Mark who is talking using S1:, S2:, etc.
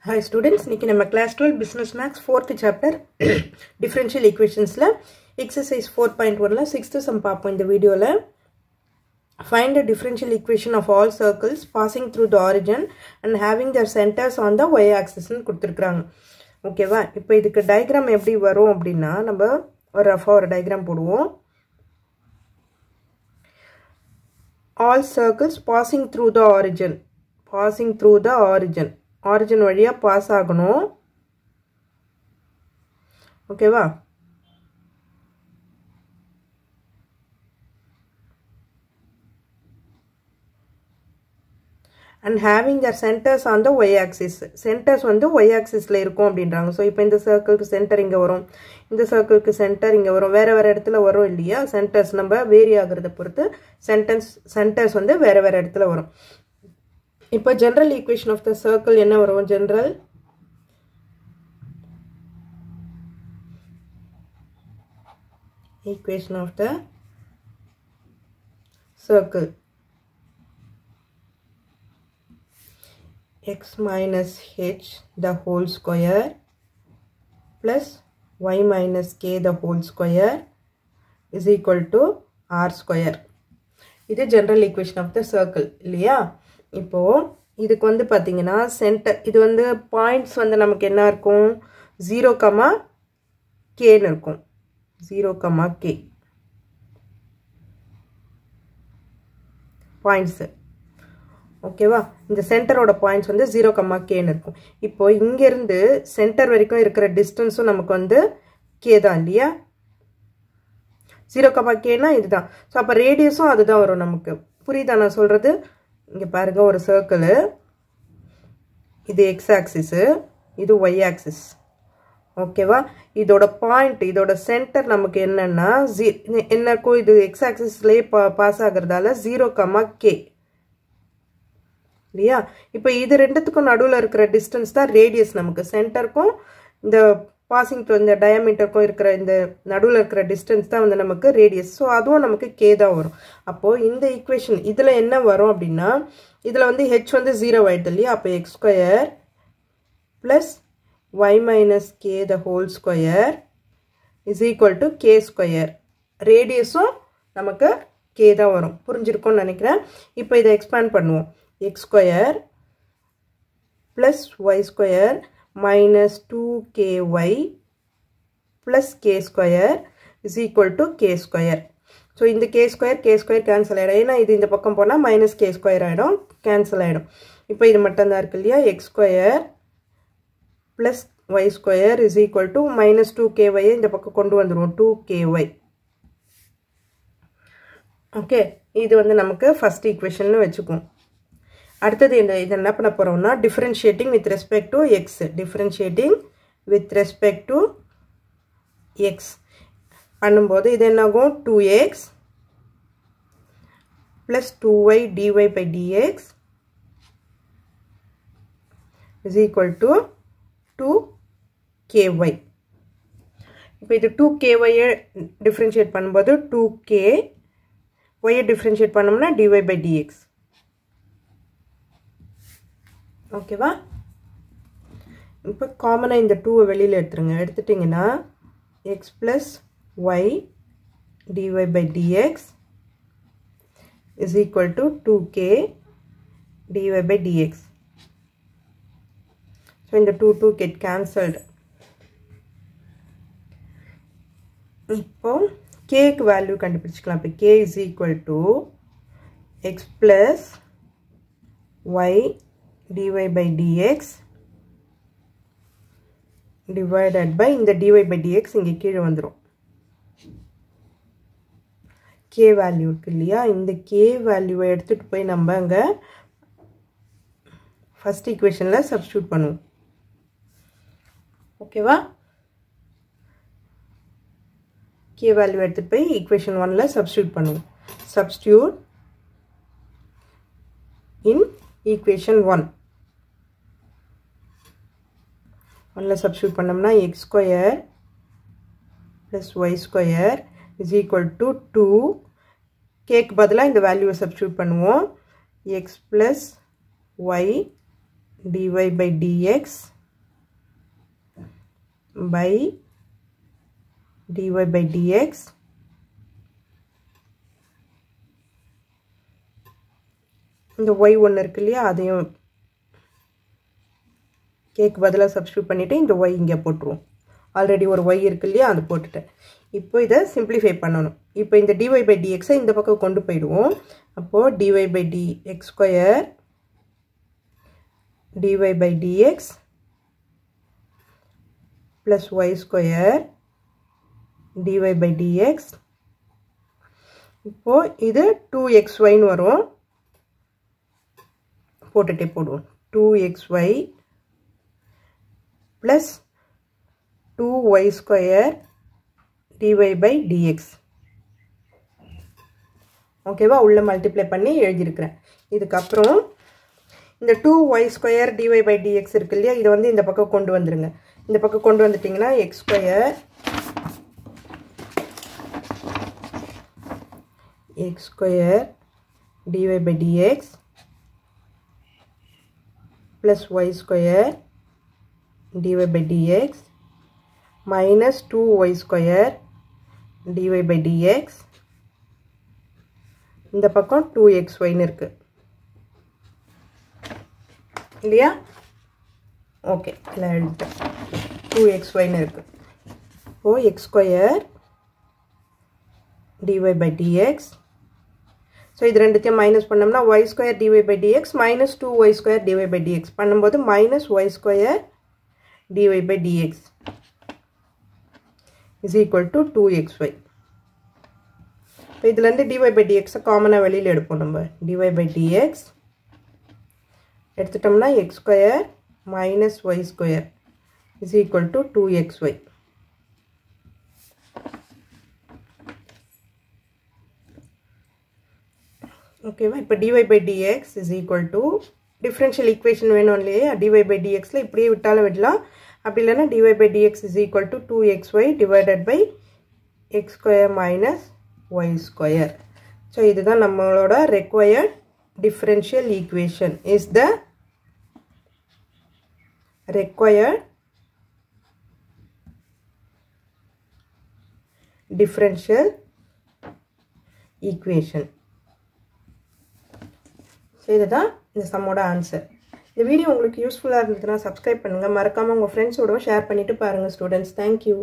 S1: Hi students, இன்னைக்கு நம்ம class 12 business maths 4th chapter differential equationsல exercise 4.1ல 6th sum பார்ப்போம் இந்த வீடியோல. Find the differential equation of all circles passing through the origin and having their centers on the y axis னு கொடுத்திருக்காங்க. ஓகேவா? இப்போ இதுக்கு டயகிராம் எப்படி வரும் அப்படினா நம்ம ஒரு ரஃபா ஒரு டயகிராம் போடுவோம். All circles passing through the origin. Origin வழியா பாஸ் ஆகணும். ஓகேவா? and having their centers on the y axis. Centers வந்து y axis ல இருக்கும் அப்படின்றாங்க. சோ இப்போ இந்த சர்க்கிளுக்கு சென்டர் இங்க வரும். இந்த சர்க்கிளுக்கு சென்டர் இங்க வரும். வேற வேற இடத்துல வரும் இல்லையா? சென்டர்ஸ் நம்ம வேரி ஆகுறத பொறுத்து சென்டர்ஸ் வந்து வேற வேற இடத்துல வரும். இப்போ general equation of the circle என்ன வரும்? general equation of the circle x minus h the whole square plus y minus k the whole square is equal to r square. இது general equation of the circle இல்லையா? இப்போ இதுக்கு வந்து பாத்தீங்கன்னா centre இது வந்து பாயிண்ட்ஸ் வந்து நமக்கு என்ன இருக்கும்? 0, k ன்னு இருக்கும். 0, k பாயிண்ட்ஸ். ஓகேவா? இந்த சென்டரோட பாயிண்ட்ஸ் வந்து 0, k ன்னு இருக்கும். இப்போ இங்க இருந்து சென்டர் வரைக்கும் இருக்கிற டிஸ்டன்ஸும் நமக்கு வந்து k தான் இல்லையா? 0, k னா இதுதான். சோ அப்ப ரேடியஸும் அதுதான் வரும் நமக்கு. புரியுதா நான் சொல்றது? இங்க பாருங்க ஒரு சர்க்கிள். இது x ஆக்சிஸ், இது y ஆக்சிஸ். ஓகேவா? இதோட பாயிண்ட், இதோட சென்டர் நமக்கு என்னன்னா என்னக்கும் இது x ஆக்சிஸ்லயே பாஸ் ஆகுறதால 0, k. இல்லையா? இப்போ இது ரெண்டுத்துக்கும் நடுவுல இருக்கிற டிஸ்டன்ஸ் தான் ரேடியஸ் நமக்கு. சென்டருக்கும் இந்த பாசிங் த்ரூ இந்த டயாமீட்டருக்கும் இருக்கிற இந்த நடுவுல இருக்கிற டிஸ்டன்ஸ் தான் வந்து நமக்கு ரேடியஸ். ஸோ அதுவும் நமக்கு k தான் வரும். அப்போ இந்த ஈக்குவேஷன் இதுல என்ன வரும் அப்படின்னா இதுல வந்து h வந்து 0 ஆயிடுது இல்லையா? அப்போ x square plus y minus k the whole square is equal to k square. ரேடியஸும் நமக்கு k தான் வரும். புரிஞ்சிருக்கும்னு நினைக்கிறேன். இப்போ இதை எக்ஸ்பேண்ட் பண்ணுவோம். x square plus y square minus 2ky plus k square is equal to k square. So இந்த k square cancel ஆயிடும். ஏன்னா இது இந்த பக்கம் போனா minus k square ஆயிடும், cancel ஆயிடும். இப்போ இது மட்டும் தான் இருக்கு இல்லையா? x square plus y square is equal to minus 2ky இந்த பக்கம் கொண்டு வந்துருவோம். 2ky. ஓகே, இது வந்து நமக்கு ஃபர்ஸ்ட் ஈக்குவேஷன் வச்சுக்குவோம். அடுத்தது இது என்ன பண்ண போறோம்னா differentiating with respect to x. differentiating with respect to x பண்ணும்போது இது என்னாகும்? 2x plus 2y dy by dx is equal to 2ky. இப்போ இது 2ky differentiate பண்ணும்போது 2k y differentiate பண்ணோம்னா dy by dx. ஓகேவா? இப்போ காமனா இந்த 2 வெளியில எடுத்துருங்க. எடுத்துட்டீங்கன்னா x plus y dy by dx is equal to 2k dy by dx. So இந்த 2 get cancelled. இப்போ k க்கு வேல்யூ கண்டுபிடிச்சுக்கலாம். இப்போ k is equal to x plus y dy by dx divided by இந்த dy by dx இங்க கீழே வந்துரும். k value இருக்கு இல்லையா? இந்த k வேல்யூவை எடுத்துட்டு போய் நம்ம அங்க ஃபர்ஸ்ட் ஈக்குவேஷன்ல சப்ஸ்டிட்யூட் பண்ணுவோம். ஓகேவா? k வேல்யூ எடுத்துட்டு போய் ஈக்குவேஷன் 1ல சப்ஸ்டிட்யூட் பண்ணுவோம். சப்ஸ்டிட்யூட் இன் ஈக்குவேஷன் 1. 1ல சப்ஸ்டிட்யூட் பண்ணோம்னா x square plus y square is equal to 2. k க்கு பதிலா இந்த வேல்யூவை சப்ஸ்டிட்யூட் பண்ணுவோம். x plus y dy by dx by dy by dx இந்த y ஒன்று இருக்கு இல்லையா அதையும் கேக்கு பதிலாக சப்ஸ்டியூட் பண்ணிவிட்டு இந்த y இங்கே போட்டுருவோம் ஆல்ரெடி ஒரு y இருக்கு இல்லையா அது போட்டுட்டேன் இப்போ இதை சிம்பிளிஃபை பண்ணணும் இப்போ இந்த dy by dx இந்த பக்கம் கொண்டு போயிடுவோம் அப்போது dy by dx square dy by dx plus y square dy by dx இப்போ இது 2xy ன்னு வரும் போட்டுட்டே போடுவோம் 2xy plus 2y square dy by dx ஓகேவா உள்ள மல்டிப்ளை பண்ணி எழுதியிருக்கிறேன் இதுக்கப்புறம் இந்த 2y square dy by dx இருக்கு இல்லையா இதை வந்து இந்த பக்கம் கொண்டு வந்துருங்க இந்த பக்கம் கொண்டு வந்துட்டிங்கன்னா x square dy by dx plus y square dy by dx minus 2y square dy by dx இந்த பக்கம் 2xy ன்னு இருக்கு இல்லையா ஓகே இல்லை எழுதிட்டேன் 2xy ன்னு இருக்கு இப்போ x square dy by dx so இது ரெண்டுத்தையும் மைனஸ் பண்ணோம்னா y square dy by dx minus 2y square dy by dx பண்ணும்போது minus y square dy by dx is equal to 2xy இப்போ இதுலேருந்து dy by dx காமனாக வெளியில் எடுப்போம் நம்ம dy by dx எடுத்துட்டோம்னா x square minus y square is equal to 2xy ஓகேவா இப்போ dy by dx is equal to differential equation வேணும் இல்லையா dy by dxல இப்படியே விட்டாலும் விடலாம் அப்படி இல்லைன்னா dy by dx is equal to 2xy divided by x square minus y square so இதுதான் நம்மளோட required differential equation is the required differential equation so இதுதான் இந்த சம்மோட ஆன்சர் இந்த வீடியோ உங்களுக்கு யூஸ்ஃபுல்லாக இருந்ததுன்னா சப்ஸ்கிரைப் பண்ணுங்கள் மறக்காமல் உங்கள் ஃப்ரெண்ட்ஸோட ஷேர் பண்ணிவிட்டு பாருங்கள் ஸ்டூடெண்ட்ஸ் தேங்க்யூ